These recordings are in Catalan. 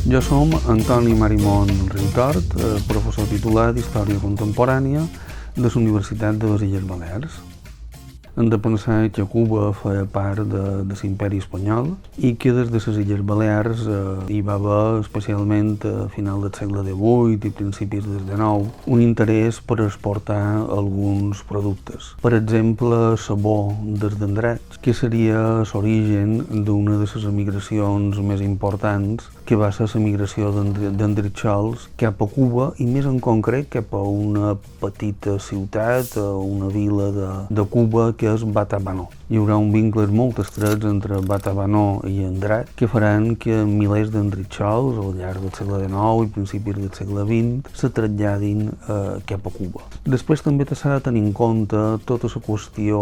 Jo som Antoni Marimon Riutort, professor titular d'Història Contemporània de la Universitat de les Illes Balears. Hem de pensar que Cuba feia part de l'imperi espanyol i que des de les Illes Balears hi va haver, especialment a final del segle XVIII i principis del XIX, un interès per exportar alguns productes. Per exemple, sabó des d'Andratx, que seria l'origen d'una de les emigracions més importants, que va ser la migració d'andritxols cap a Cuba i més en concret cap a una petita ciutat, una vila de Cuba que és Batabanó. Hi haurà un vincle molt estret entre Batabanó i Andratx que faran que milers d'andritxols al llarg del segle XIX i principis del segle XX se traslladin cap a Cuba. Després també s'ha de tenir en compte tota la qüestió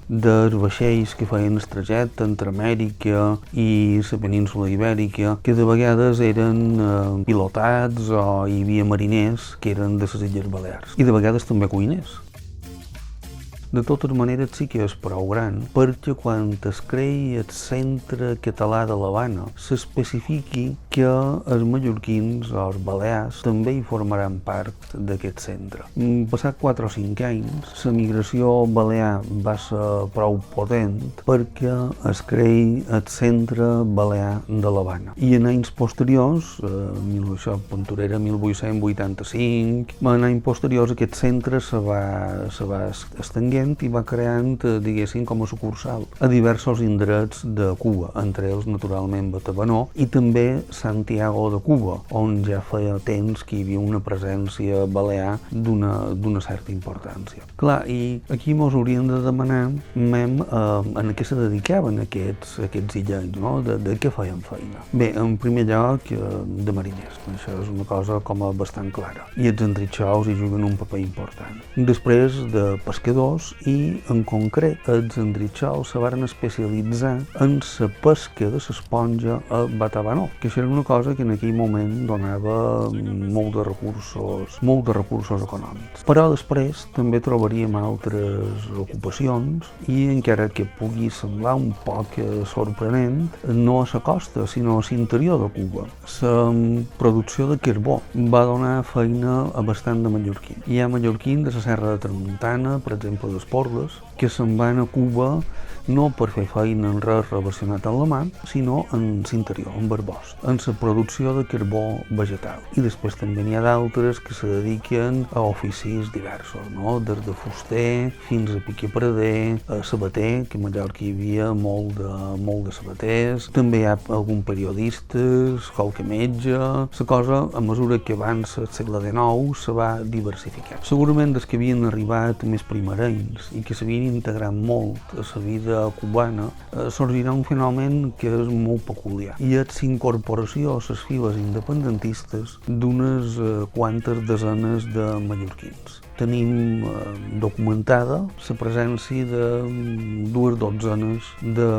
dels vaixells que feien el trajecte entre Amèrica i la península Ibèrica, que de vegades eren pilotats o hi havia mariners que eren de les Illes Balears i de vegades també cuiners. De totes maneres sí que és prou gran perquè quan es creï el Centre Català de l'Havana s'especifiqui que els mallorquins o els balears també hi formaran part d'aquest centre. Passat 4 o 5 anys, la migració balear va ser prou potent perquè es creï el Centre Balear de l'Havana. I en anys posteriors, això era 1885, en anys posteriors aquest centre se va estenguent i va creant, diguéssim, com a sucursal a diversos indrets de Cuba, entre ells, naturalment, Batabanó i també Santiago de Cuba, on ja feia temps que hi havia una presència balear d'una certa importància. Clar, i aquí mos hauríem de demanar en què se dedicaven aquests illencs, no? De què feien feina? Bé, en primer lloc, de mariners. Això és una cosa com a bastant clara. I els andritxols hi juguen un paper important. Després, de pescadors i, en concret, els andritxols se van especialitzar en la pesca de l'esponja a Batabanó, que això era una cosa que en aquell moment donava molt de recursos econòmics. Però després també trobaríem altres ocupacions i, encara que pugui semblar un poc sorprenent, no a la costa, sinó a l'interior de Cuba. La producció de carbó va donar feina a bastant de mallorquins. Hi ha mallorquins de la Serra de Tramuntana, per exemple, d'Esporles, que se'n van a Cuba no per fer feina en res relacionat amb la mà, sinó en l'interior, en el bosc, en la producció de carbó vegetal. I després també n'hi ha d'altres que se dediquen a oficis diversos, no? Des de fuster fins a piquer-parader, a sabater, que a Mallorca hi havia molt de sabaters, també hi ha algun periodistes, qualque metge. La cosa, a mesura que avança el segle XIX, se va diversificar. Segurament des que havien arribat més primerencs i que s'havien integrat molt a la vida cubana, sorgirà un fenomen que és molt peculiar i és l'incorporació a les files independentistes d'unes quantes desenes de mallorquins. Tenim documentada la presència de 2 dotzenes de,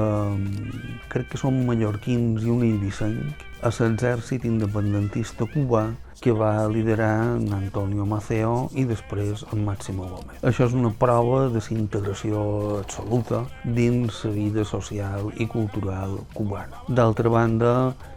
crec que són mallorquins i un eivissenc, a l'exèrcit independentista cubà que va liderar en Antonio Maceo i després en Máximo Gómez. Això és una prova de la integració absoluta dins la vida social i cultural cubana. D'altra banda,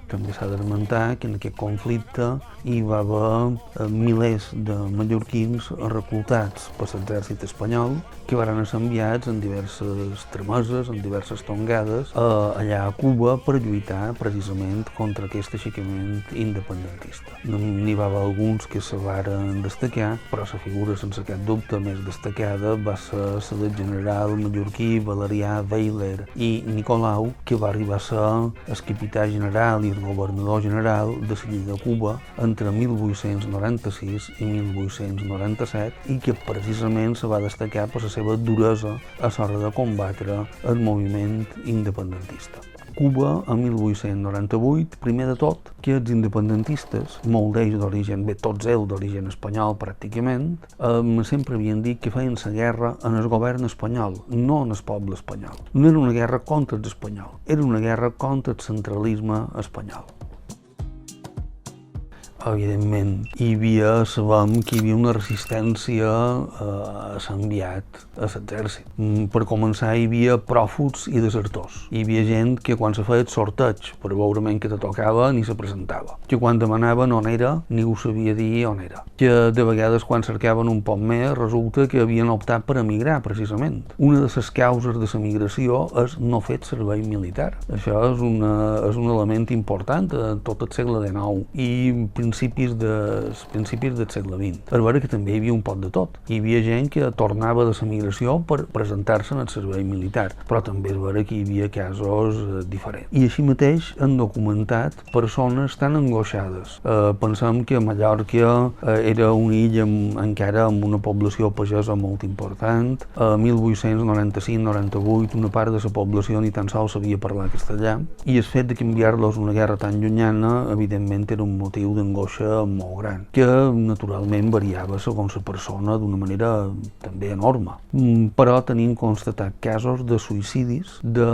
també s'ha d'esmentar que en aquest conflicte hi va haver milers de mallorquins reclutats per l'exèrcit espanyol que van ser enviats en diverses trameses, en diverses tongades allà a Cuba per lluitar precisament contra aquest aixecament independentista. N'hi va haver alguns que se varen destacar, però la figura sense cap dubte més destacada va ser la del general mallorquí Valerià Weiler i Nicolau, que va arribar a ser el capità general i el governador general de l'illa de Cuba entre 1896 i 1897 i que precisament se va destacar per la seva duresa a l'hora de combatre el moviment independentista. Cuba, a 1898, primer de tot, que els independentistes, molt d'ells d'origen, bé, tots ells d'origen espanyol pràcticament, sempre havien dit que feien la guerra en el govern espanyol, no en el poble espanyol. No era una guerra contra els espanyols, era una guerra contra el centralisme espanyol. Evidentment, sabem que hi havia una resistència a ser enviat a l'exèrcit. Per començar, hi havia pròfugs i desertors. Hi havia gent que quan se feia el sorteig per veure que te tocava ni se presentava. Que quan demanaven on era, ningú sabia dir on era. Que de vegades quan cercaven un poc més resulta que havien optat per emigrar, precisament. Una de les causes de la migració és no fer servei militar. Això és un element important de tot el segle XIX i principis del segle XX. És vera que també hi havia un poc de tot. Hi havia gent que tornava de la migració per presentar-se en el servei militar, però també és vera que hi havia casos diferents. I així mateix han documentat persones tan angoixades. Pensem que Mallorca era una illa encara amb una població pagesa molt important. A 1895-98 una part de la població ni tan sols sabia parlar castellà i el fet de enviar-los a una guerra tan llunyana evidentment era un motiu d'angoixa molt gran, que naturalment variava segons la persona d'una manera també enorme. Però tenim constatat casos de suïcidis de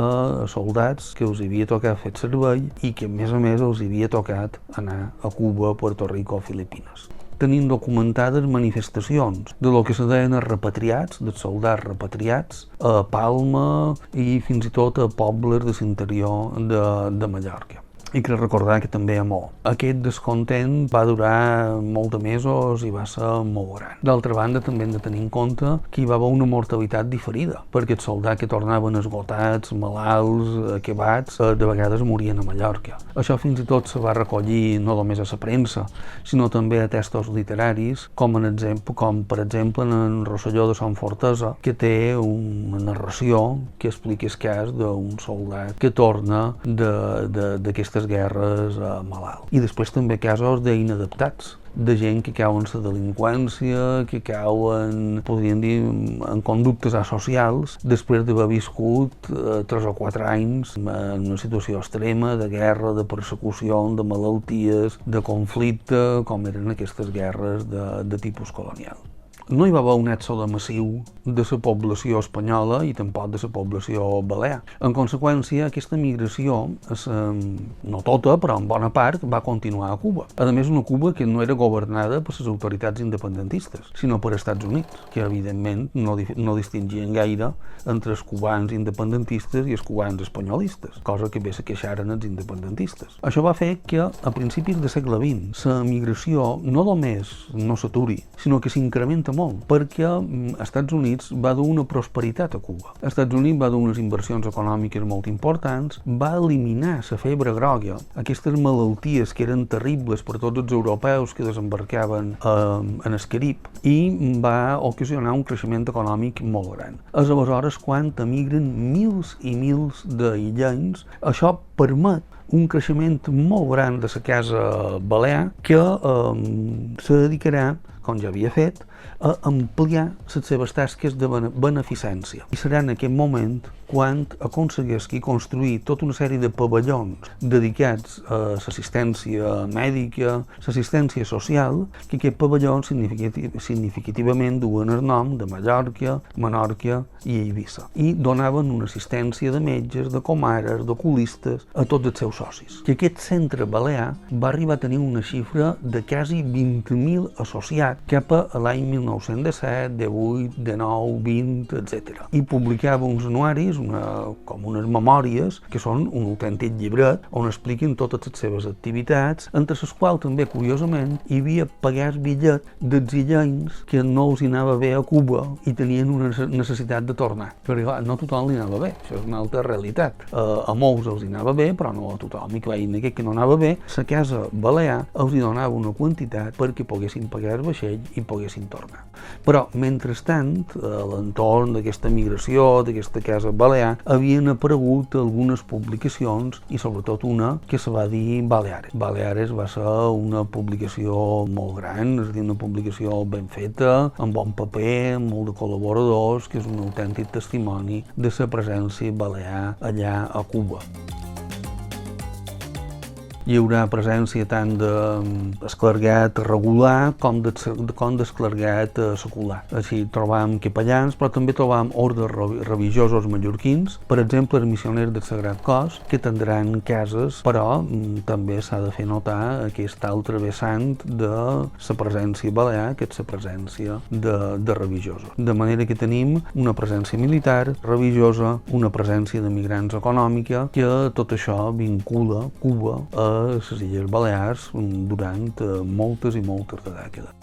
soldats que els havia tocat fer servei i que a més els havia tocat anar a Cuba, Puerto Rico o Filipines. Tenim documentades manifestacions de lo que se deien els repatriats, dels soldats repatriats, a Palma i fins i tot a pobles de l'interior de Mallorca. I crec recordar que també a Mó. Aquest descontent va durar molts de mesos i va ser molt gran. D'altra banda, també hem de tenir en compte que hi va haver una mortalitat diferida, perquè els soldats que tornaven esgotats, malalts, acabats, de vegades morien a Mallorca. Això fins i tot se va recollir no només a la premsa, sinó també a textos literaris, com per exemple en Rosselló de Sant Fortesa, que té una narració que explica el cas d'un soldat que torna d'aquestes guerres malalt. I després també casos d'inadaptats, de gent que cau en la delinqüència, que cauen, podríem dir, en conductes asocials, després d'haver viscut 3 o 4 anys en una situació extrema de guerra, de persecució, de malalties, de conflicte, com eren aquestes guerres de tipus colonial. No hi va haver un èxode massiu de la població espanyola i tampoc de la població balear. En conseqüència, aquesta migració, no tota, però en bona part, va continuar a Cuba. A més, una Cuba que no era governada per les autoritats independentistes, sinó per Estats Units, que evidentment no distingien gaire entre els cubans independentistes i els cubans espanyolistes, cosa que bé se queixaren els independentistes. Això va fer que, a principis del segle XX, la migració no només no s'aturi, sinó que s'incrementa molt, perquè Estats Units va dur una prosperitat a Cuba. Estats Units va dur unes inversions econòmiques molt importants, va eliminar la febre groga, aquestes malalties que eren terribles per tots els europeus que desembarcaven en el Carib, i va ocasionar un creixement econòmic molt gran. És aleshores quan emigren mils i mils d'illencs. Això permet un creixement molt gran de la casa balear que se dedicarà, com ja havia fet, a ampliar les seves tasques de beneficència. I serà en aquest moment quan aconsegueixi construir tota una sèrie de pavellons dedicats a l'assistència mèdica, l'assistència social, que aquests pavellons significativament duen el nom de Mallorca, Menorca i Eivissa. I donaven una assistència de metges, de comares, d'oculistes a tots els seus socis. Que aquest centre balear va arribar a tenir una xifra de quasi 20.000 associats cap a l'any 1917, 18, 19, 20, etc. I publicava uns anuaris, com unes memòries, que són un autèntic llibret on expliquen totes les seves activitats, entre les quals també, curiosament, hi havia pagats bitllet dels illencs que no els hi anava bé a Cuba i tenien una necessitat de tornar. Perquè clar, no a tothom li anava bé, això és una altra realitat. A molts els hi anava bé, però no a tothom. I que veien aquest que no anava bé, la casa balear els hi donava una quantitat perquè poguessin pagar el vaixell i poguessin tornar. Però, mentrestant, a l'entorn d'aquesta migració, d'aquesta casa balear, havien aparegut algunes publicacions i sobretot una que se va dir Baleares. Baleares va ser una publicació molt gran, és a dir, una publicació ben feta, amb bon paper, amb molt de col·laboradors, que és un autèntic testimoni de la presència balear allà a Cuba. Hi haurà presència tant d'esclargat regular com d'esclargat secular. Així trobam capellans, però també trobam ordes religiosos mallorquins, per exemple, els missioners del Sagrat Cos, que tindran cases, però també s'ha de fer notar aquest altre vessant de la presència balear, que és la presència de religiosos. De manera que tenim una presència militar, religiosa, una presència de migrants econòmica, que tot això vincula Cuba a les Illes Balears durant moltes i moltes de dècades.